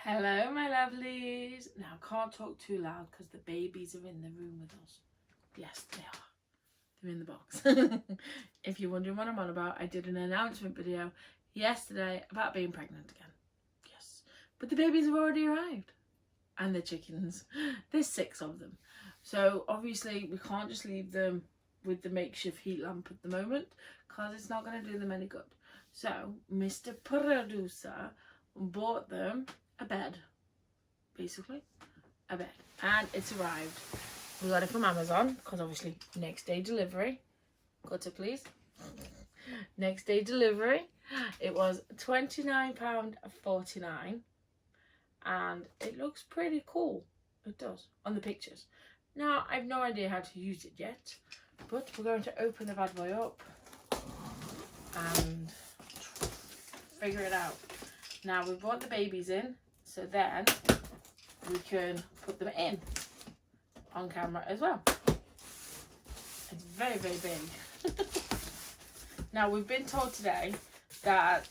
Hello, my lovelies. Now, I can't talk too loud because the babies are in the room with us. Yes, they are. They're in the box. If you're wondering what I'm on about, I did an announcement video yesterday about being pregnant again. Yes. But the babies have already arrived. And the chickens. There's 6 of them. So, obviously, we can't just leave them with the makeshift heat lamp at the moment because it's not going to do them any good. So, Mr. Producer bought them a bed, basically a bed, and it's arrived. We got it from Amazon because obviously next day delivery. Cut it, please. Next day delivery. It was £29.49 and it looks pretty cool. It does on the pictures. Now I've no idea how to use it yet, but we're going to open the bad boy up and figure it out. Now we've brought the babies in, so then we can put them in on camera as well. It's very, very big. Now we've been told today that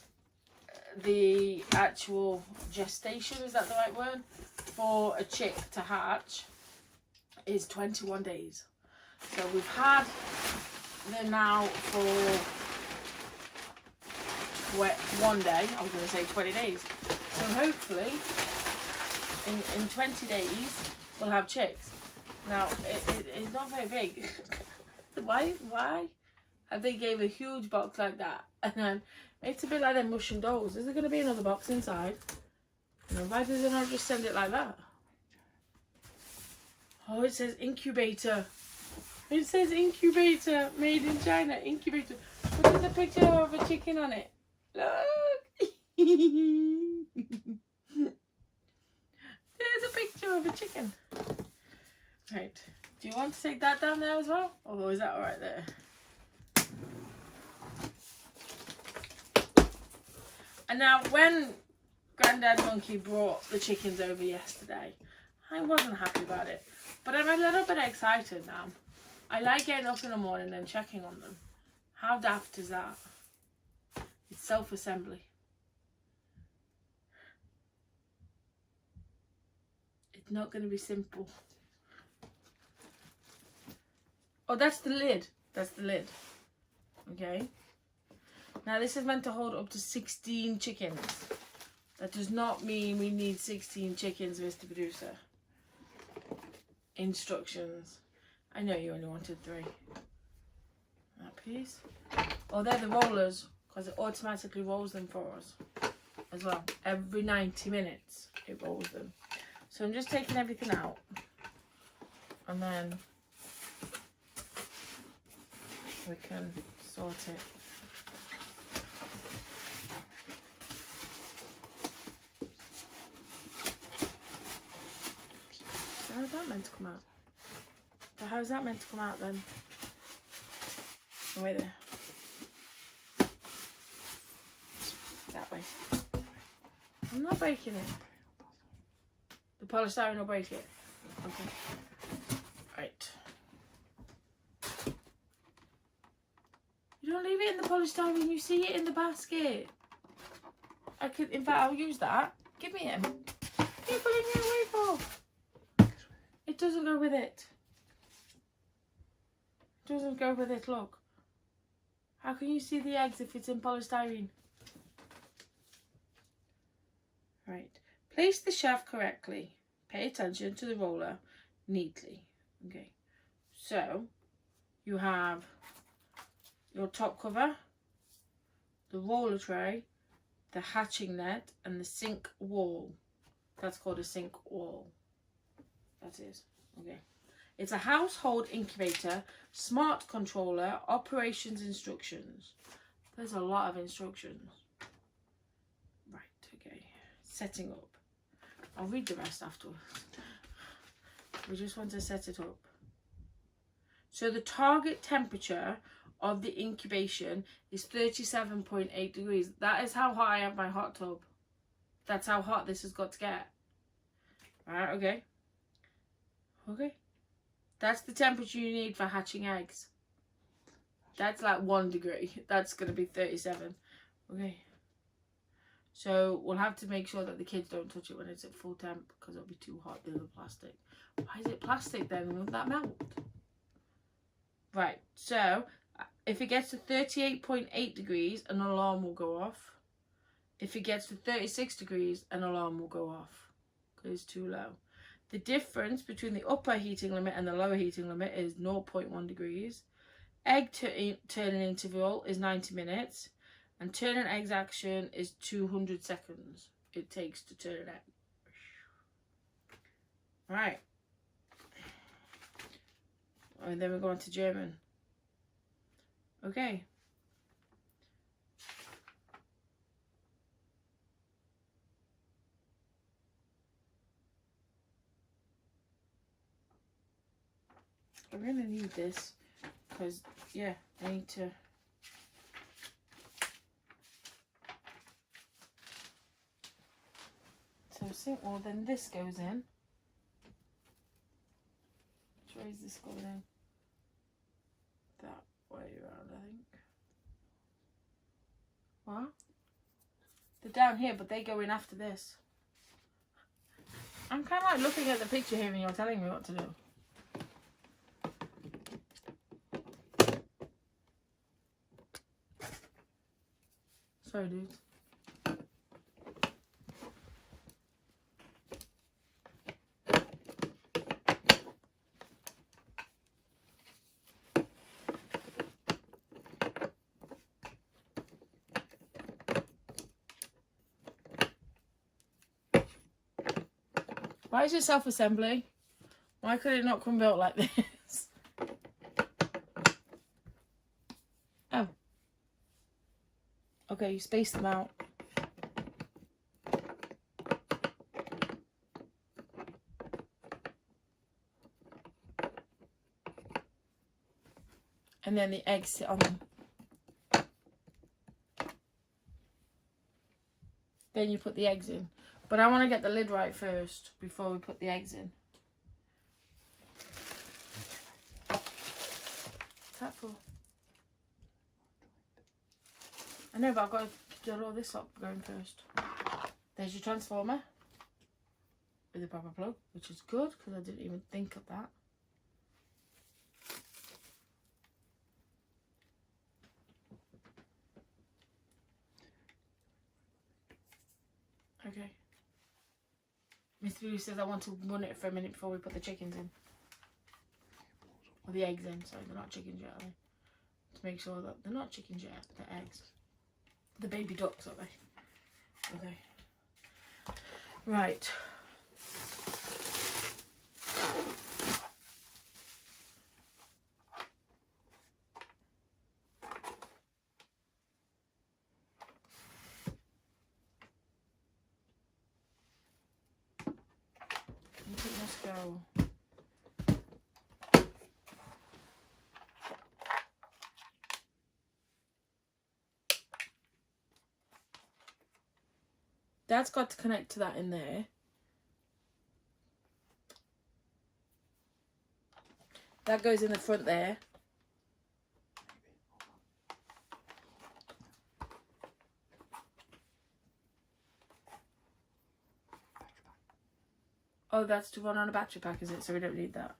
the actual gestation, is that the right word, for a chick to hatch is 21 days. So we've had them now for 1 day, I was going to say 20 days. So hopefully in 20 days we'll have chicks. Now it's not very big. Why have they gave a huge box like that? And then it's a bit like them Russian dolls. Is there going to be another box inside? You know, why does it not just send it like that? Oh, it says incubator. It says incubator, made in China, incubator. But there's a picture of a chicken on it. Look. There's a picture of a chicken. Right. Do you want to take that down there as well? Or is that alright there? And now when Grandad Monkey brought the chickens over yesterday, I wasn't happy about it. But I'm a little bit excited now. I like getting up in the morning and checking on them. How daft is that? It's self-assembly. It's not going to be simple. Oh, that's the lid. That's the lid. Okay. Now this is meant to hold up to 16 chickens. That does not mean we need 16 chickens, Mr. Producer. Instructions. I know you only wanted 3. That piece. Oh, they're the rollers, because it automatically rolls them for us as well. Every 90 minutes it rolls them. So I'm just taking everything out, and then we can sort it. So how's that meant to come out? So how's that meant to come out then? Oh, wait there. That way. I'm not breaking it. The polystyrene will break it. Okay. Right. You don't leave it in the polystyrene, you see it in the basket. I could, in fact, I'll use that. Give me him. What are you putting me away for? It doesn't go with it. It doesn't go with it, look. How can you see the eggs if it's in polystyrene? Right. Place the shaft correctly. Pay attention to the roller neatly. Okay. So, you have your top cover, the roller tray, the hatching net, and the sink wall. That's called a sink wall. That is. Okay. It's a household incubator, smart controller, operations instructions. There's a lot of instructions. Right, okay. Setting up. I'll read the rest afterwards. We just want to set it up. So the target temperature of the incubation is 37.8 degrees. That is how hot I have my hot tub. That's how hot this has got to get. Alright, okay. Okay. That's the temperature you need for hatching eggs. That's like 1 degree. That's going to be 37. Okay. So we'll have to make sure that the kids don't touch it when it's at full temp, because it'll be too hot, the other plastic. Why is it plastic then? Won't that melt? Right, so if it gets to 38.8 degrees, an alarm will go off. If it gets to 36 degrees, an alarm will go off because it's too low. The difference between the upper heating limit and the lower heating limit is 0.1 degrees. Egg turning interval is 90 minutes. And turning eggs action is 200 seconds it takes to turn an egg. Right. And then we're going to German. Okay. I'm going to need this because, yeah, I need to... So, well, then this goes in. Which way is this going in? That way around, I think. What? They're down here, but they go in after this. I'm kind of like looking at the picture here and you're telling me what to do. Sorry, dude. Why is it self-assembly? Why could it not come built like this? Oh. Okay, you space them out. And then the eggs sit on them. Then you put the eggs in. But I want to get the lid right first before we put the eggs in. What's that for? I know, but I've got to get all this up going first. There's your transformer with a proper plug, which is good because I didn't even think of that. Okay. Mr. Blue says I want to run it for a minute before we put the chickens in. Or the eggs in, sorry, they're not chickens yet, are they? To make sure that they're not chickens yet, they're eggs. The baby ducks, are they? Okay. Right. I think let's go. That's got to connect to that in there. That goes in the front there. Oh, that's to run on a battery pack, is it? So we don't need that.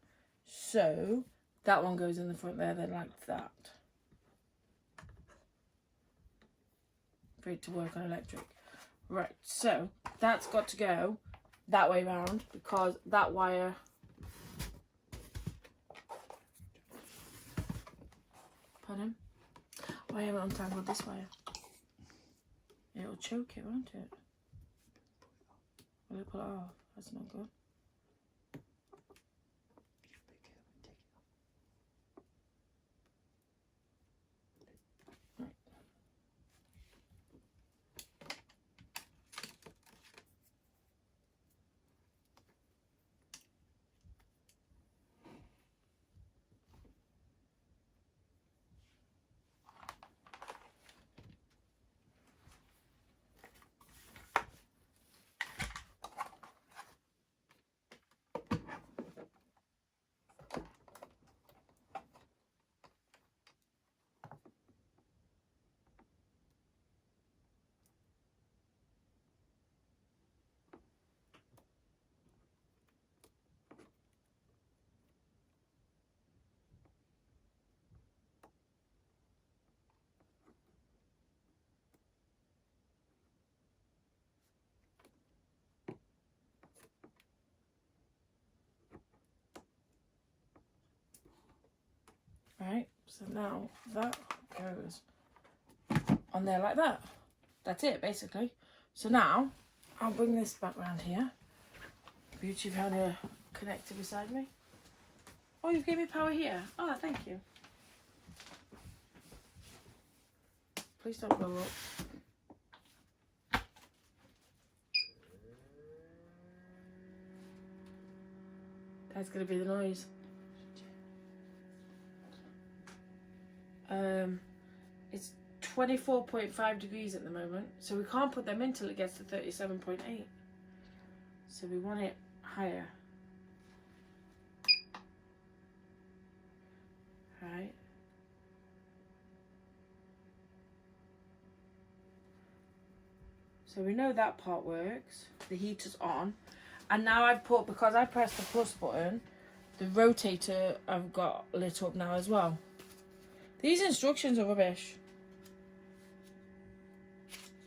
So that one goes in the front there, then like that. For it to work on electric. Right, so that's got to go that way round because that wire... Pardon? Oh, I haven't untangled this wire. It'll choke it, won't it? Will it pull it off? That's not good. So now that goes on there like that. That's it, basically. So now I'll bring this back round here. Beauty of having a connector beside me. Oh, you've given me power here. Oh, thank you. Please don't blow up. That's going to be the noise. It's 24.5 degrees at the moment, so we can't put them in till it gets to 37.8. So we want it higher. Right. So we know that part works. The heater's on. And now I've put, because I pressed the plus button, the rotator I've got lit up now as well. These instructions are rubbish.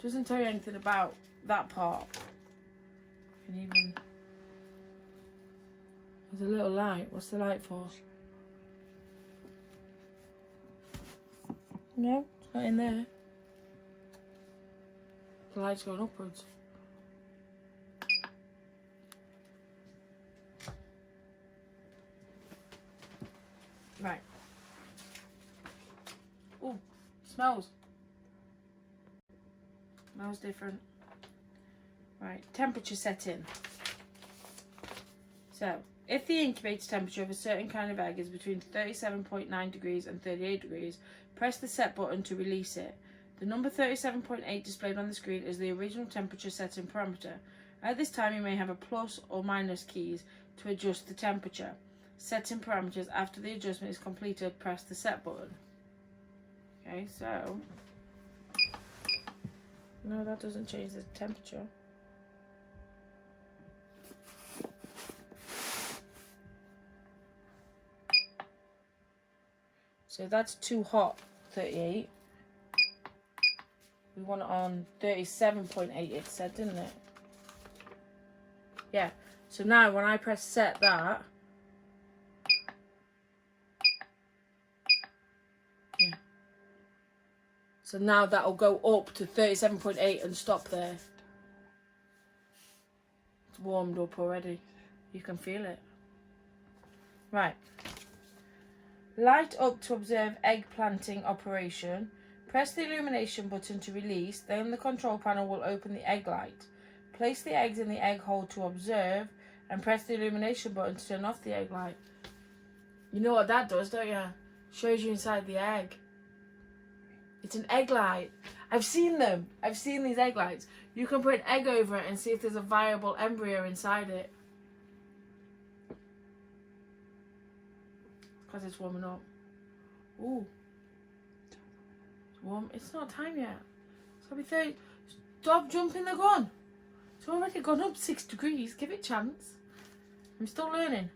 Doesn't tell you anything about that part. And even there's a little light. What's the light for? No, it's not in there. The light's going upwards. Right. Oh, smells. Smells different. Right, temperature setting. So, if the incubator temperature of a certain kind of egg is between 37.9 degrees and 38 degrees, press the set button to release it. The number 37.8 displayed on the screen is the original temperature setting parameter. At this time, you may have a plus or minus keys to adjust the temperature. Setting parameters after the adjustment is completed, press the set button. Okay, so no, that doesn't change the temperature. So that's too hot, 38. We want it on 37.8, it said, didn't it? Yeah. So now when I press set that, yeah. So now that'll go up to 37.8 and stop there. It's warmed up already. You can feel it. Right. Light up to observe egg planting operation. Press the illumination button to release, then the control panel will open the egg light. Place the eggs in the egg hole to observe and press the illumination button to turn off the egg light. You know what that does, don't you? Shows you inside the egg. It's an egg light. I've seen them. I've seen these egg lights. You can put an egg over it and see if there's a viable embryo inside it. Because it's warming up. Ooh. Warm. It's not time yet. It's gonna be 30. Stop jumping the gun. It's already gone up 6 degrees. Give it a chance. I'm still learning.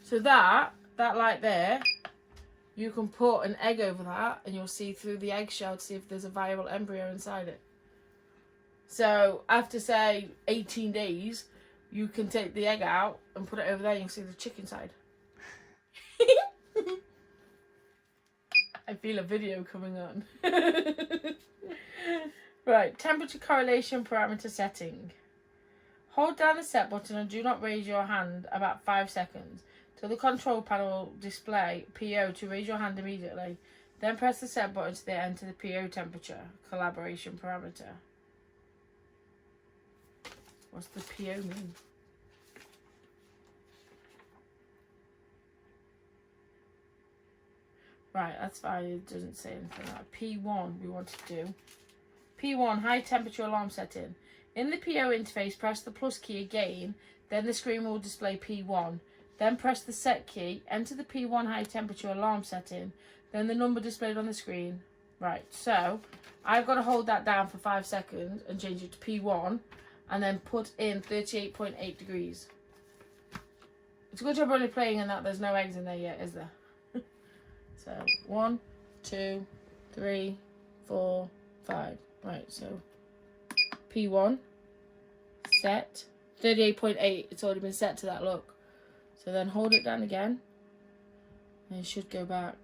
So that light there, you can put an egg over that and you'll see through the eggshell to see if there's a viable embryo inside it. So after say 18 days, you can take the egg out and put it over there and you can see the chicken side. I feel a video coming on. Right, temperature correlation parameter setting. Hold down the set button and do not raise your hand about 5 seconds till the control panel will display PO to raise your hand immediately. Then press the set button to enter the PO temperature collaboration parameter. What's the PO mean? Right, that's fine. It doesn't say anything like that. P1 we want to do. P1, high temperature alarm setting. In the PO interface, press the plus key again, then the screen will display P1. Then press the set key, enter the P1 high temperature alarm setting, then the number displayed on the screen. Right, so I've got to hold that down for 5 seconds and change it to P1 and then put in 38.8 degrees. It's a good job only playing in that there's no eggs in there yet, is there? So 1, 2, 3, 4, 5. Right, so P1 set 38.8. It's already been set to that look. So then hold it down again and it should go back.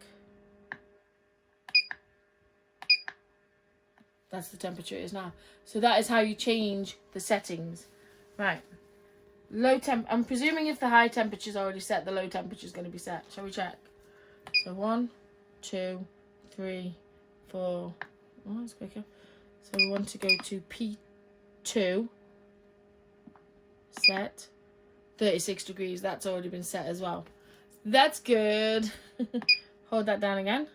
That's the temperature it is now. So that is how you change the settings. Right. Low temp. I'm presuming if the high temperature is already set, the low temperature is going to be set. Shall we check? So 1, 2, 3, 4. Oh, that's quicker. So we want to go to P2. Set. 36 degrees. That's already been set as well. That's good. Hold that down again.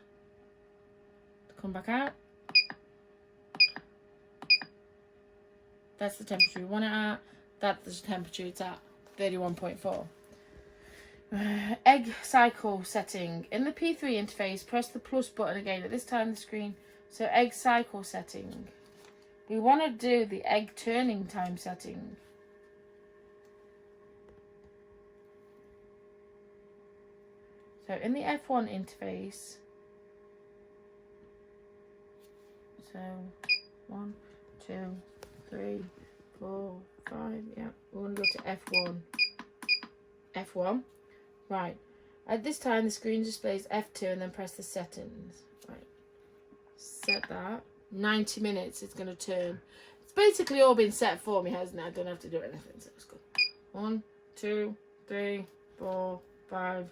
Come back out. That's the temperature we want it at. That's the temperature it's at. 31.4. Egg cycle setting. In the P3 interface, press the plus button again. At this time the screen. So egg cycle setting. We want to do the egg turning time setting. So in the F1 interface, so 1, 2, 3, 4, 5, yeah, we want to go to F1. F1, right. At this time, the screen displays F2 and then press the settings. Right, set that. 90 minutes, it's going to turn. It's basically all been set for me, hasn't it? I don't have to do anything, so it's good. 1, 2, 3, 4, 5.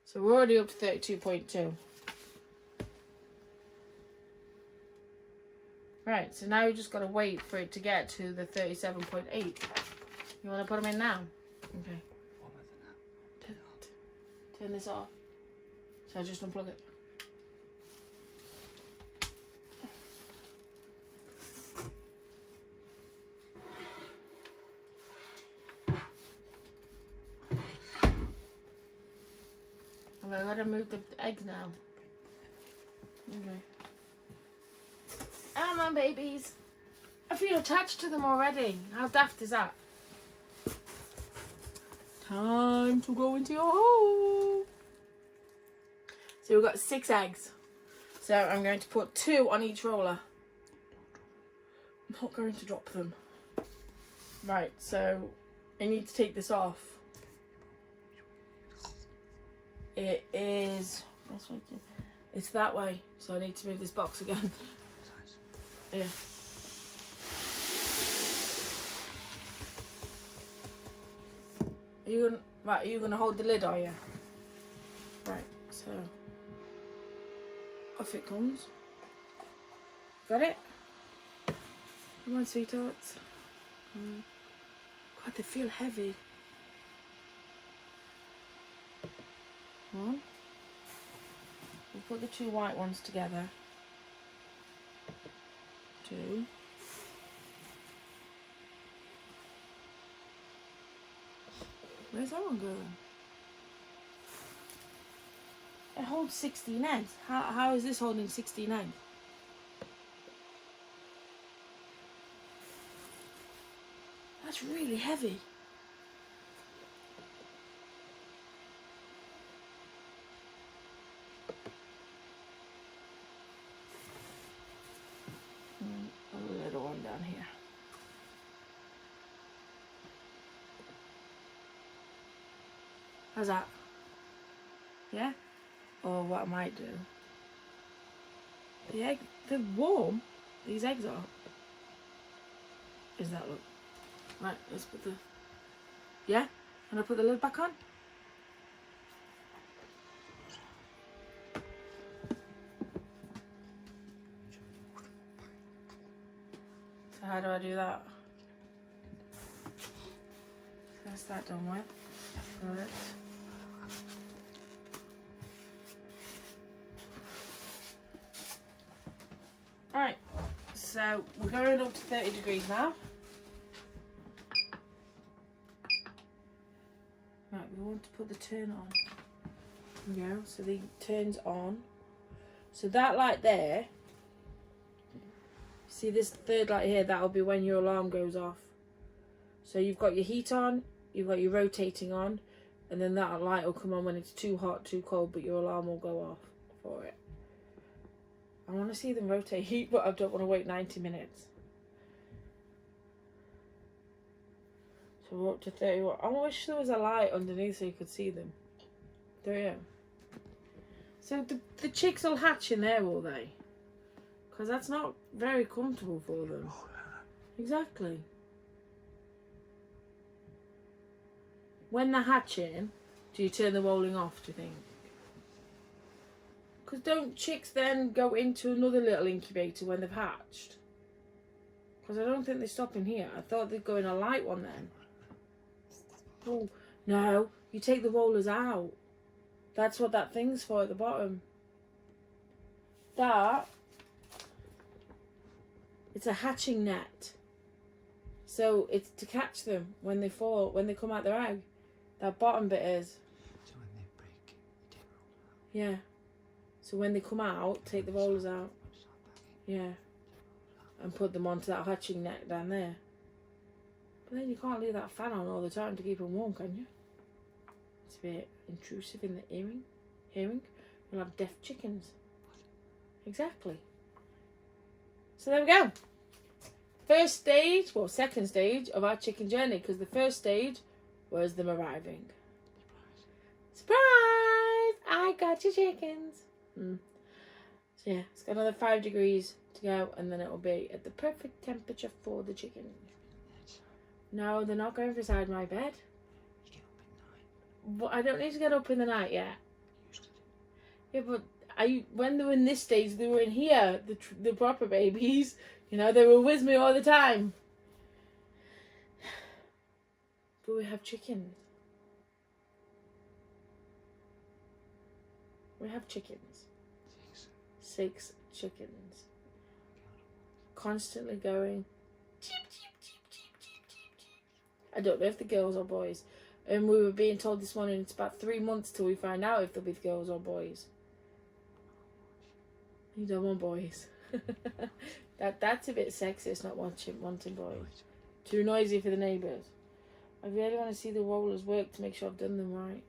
So we're already up to 32.2. Right, so now we just got to wait for it to get to the 37.8. You want to put them in now? Okay. Turn this off. So I just unplug it. I gotta move the eggs now. Okay. Come on, babies. I feel attached to them already. How daft is that? Time to go into your hole. So we've got 6 eggs. So I'm going to put 2 on each roller. I'm not going to drop them. Right, so I need to take this off. It is, it's that way, so I need to move this box again. Yeah. Are you gonna hold the lid, are you? Right, so off it comes. Got it? Come on, sweethearts. God, they feel heavy. 1. We'll put the 2 white ones together. 2. Where's that one going? It holds 16 eggs. How is this holding 16 eggs? That's really heavy. A little one down here. How's that? Yeah? Or what I might do. The egg, they're warm. These eggs are. Is that look? Right, let's put the... Yeah? And I put the lid back on? So how do I do that? That's that done with. Got it. Right, so we're going up to 30 degrees now. Right, we want to put the turn on. Yeah, so the turn's on. So that light there, see this third light here, that'll be when your alarm goes off. So you've got your heat on, you've got your rotating on, and then that light will come on when it's too hot, too cold, but your alarm will go off for it. I want to see them rotate, but I don't want to wait 90 minutes. So we're up to 31. I wish there was a light underneath so you could see them. There you go. So the chicks will hatch in there, will they? Because that's not very comfortable for them. Exactly. When they're hatching, do you turn the rolling off, do you think? Because don't chicks then go into another little incubator when they've hatched? Because I don't think they stop in here. I thought they'd go in a light one then. Oh, no. You take the rollers out. That's what that thing's for at the bottom. That, it's a hatching net. So it's to catch them when they fall, when they come out their egg. That bottom bit is. So when they break, you take the rollers out. Yeah. So when they come out, take the rollers out. Yeah. And put them onto that hatching net down there. But then you can't leave that fan on all the time to keep them warm, can you? It's a bit intrusive in the hearing. You'll have deaf chickens. Exactly. So there we go. First stage, well, second stage of our chicken journey, because the first stage was them arriving. Surprise! I got your chickens. So yeah, it's got another 5 degrees to go, and then it'll be at the perfect temperature for the chicken. No, they're not going beside my bed. You get up at night. But I don't need to get up in the night yet. Yeah, but when they were in this stage, they were in here, the proper babies. You know, they were with me all the time. But we have chickens. We have chickens. 6 chickens. Constantly going. Cheep, cheep, cheep, cheep, cheep, cheep, cheep. I don't know if the girls or boys. And we were being told this morning it's about 3 months till we find out if they'll be girls or boys. You don't want boys. That's a bit sexist, not wanting boys. Too noisy for the neighbours. I really want to see the rollers work to make sure I've done them right.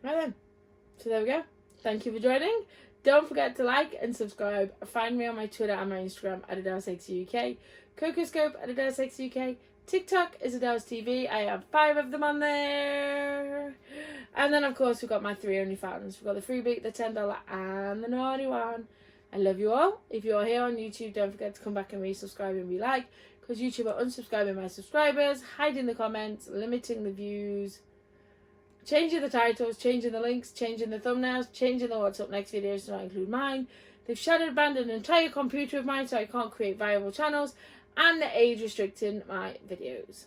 Right then. So there we go. Thank you for joining. Don't forget to like and subscribe. Find me on my Twitter and my Instagram at Adelesexyuk. Cocoscope at Adelesexyuk. TikTok is Adele's TV. I have 5 of them on there. And then, of course, we've got my 3 OnlyFans. We've got the freebie, the $10, and the naughty one. I love you all. If you're here on YouTube, don't forget to come back and resubscribe and re-like. Because YouTube are unsubscribing my subscribers, hiding the comments, limiting the views, changing the titles, changing the links, changing the thumbnails, changing the what's up next videos to not include mine. They've shadowed banned an entire computer of mine so I can't create viable channels. And they're age restricting my videos.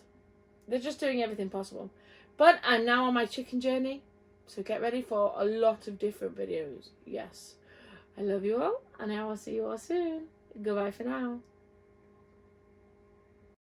They're just doing everything possible. But I'm now on my chicken journey. So get ready for a lot of different videos. Yes. I love you all. And I will see you all soon. Goodbye for now.